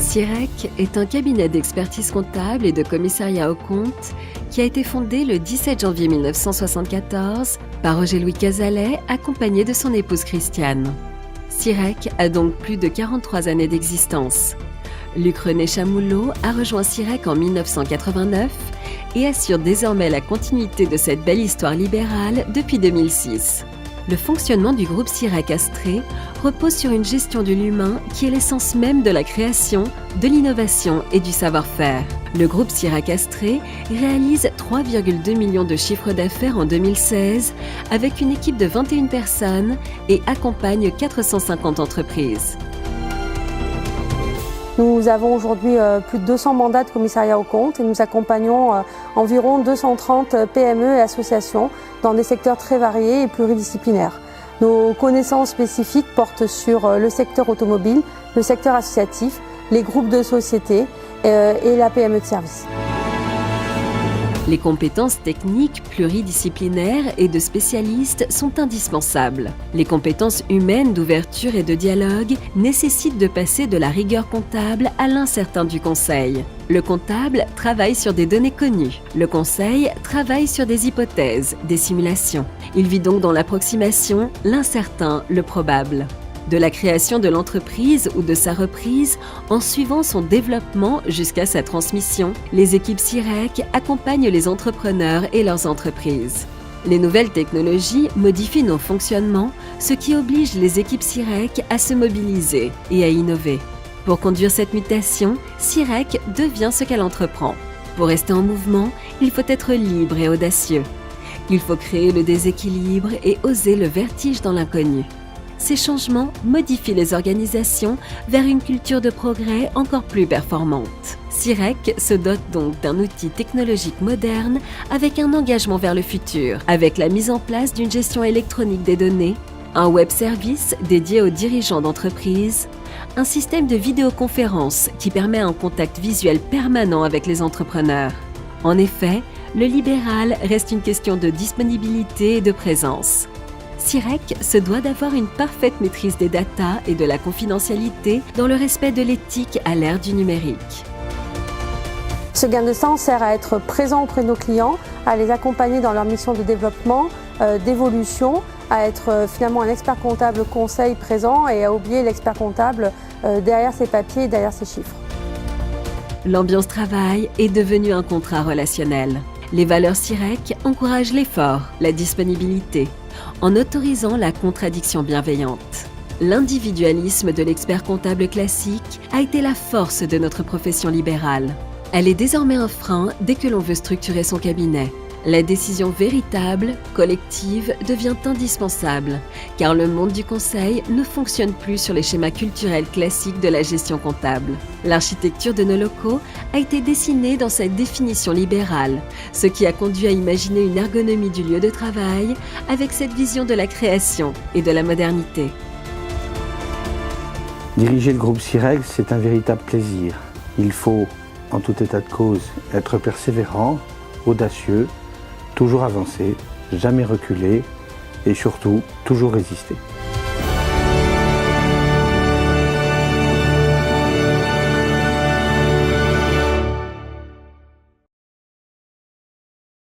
CIREC est un cabinet d'expertise comptable et de commissariat aux comptes qui a été fondé le 17 janvier 1974 par Roger-Louis Cazalet, accompagné de son épouse Christiane. CIREC a donc plus de 43 années d'existence. Luc-René Chamoulot a rejoint CIREC en 1989 et assure désormais la continuité de cette belle histoire libérale depuis 2006. Le fonctionnement du groupe CIREC Astrée repose sur une gestion de l'humain qui est l'essence même de la création, de l'innovation et du savoir-faire. Le groupe CIREC Astrée réalise 3,2 millions de chiffres d'affaires en 2016 avec une équipe de 21 personnes et accompagne 450 entreprises. Nous avons aujourd'hui plus de 200 mandats de commissariat aux comptes et nous accompagnons environ 230 PME et associations dans des secteurs très variés et pluridisciplinaires. Nos connaissances spécifiques portent sur le secteur automobile, le secteur associatif, les groupes de sociétés et la PME de service. Les compétences techniques, pluridisciplinaires et de spécialistes sont indispensables. Les compétences humaines d'ouverture et de dialogue nécessitent de passer de la rigueur comptable à l'incertain du conseil. Le comptable travaille sur des données connues. Le conseil travaille sur des hypothèses, des simulations. Il vit donc dans l'approximation, l'incertain, le probable. De la création de l'entreprise ou de sa reprise, en suivant son développement jusqu'à sa transmission, les équipes CIREC accompagnent les entrepreneurs et leurs entreprises. Les nouvelles technologies modifient nos fonctionnements, ce qui oblige les équipes CIREC à se mobiliser et à innover. Pour conduire cette mutation, CIREC devient ce qu'elle entreprend. Pour rester en mouvement, il faut être libre et audacieux. Il faut créer le déséquilibre et oser le vertige dans l'inconnu. Ces changements modifient les organisations vers une culture de progrès encore plus performante. CIREC se dote donc d'un outil technologique moderne avec un engagement vers le futur, avec la mise en place d'une gestion électronique des données, un web service dédié aux dirigeants d'entreprise, un système de vidéoconférence qui permet un contact visuel permanent avec les entrepreneurs. En effet, le libéral reste une question de disponibilité et de présence. CIREC se doit d'avoir une parfaite maîtrise des datas et de la confidentialité dans le respect de l'éthique à l'ère du numérique. Ce gain de temps sert à être présent auprès de nos clients, à les accompagner dans leur mission de développement, d'évolution, à être finalement un expert comptable conseil présent et à oublier l'expert comptable derrière ses papiers et derrière ses chiffres. L'ambiance travail est devenue un contrat relationnel. Les valeurs CIREC encouragent l'effort, la disponibilité, en autorisant la contradiction bienveillante. L'individualisme de l'expert comptable classique a été la force de notre profession libérale. Elle est désormais un frein dès que l'on veut structurer son cabinet. La décision véritable, collective, devient indispensable, car le monde du conseil ne fonctionne plus sur les schémas culturels classiques de la gestion comptable. L'architecture de nos locaux a été dessinée dans cette définition libérale, ce qui a conduit à imaginer une ergonomie du lieu de travail avec cette vision de la création et de la modernité. Diriger le groupe CIREC, c'est un véritable plaisir. Il faut, en tout état de cause, être persévérant, audacieux, toujours avancer, jamais reculer et surtout toujours résister.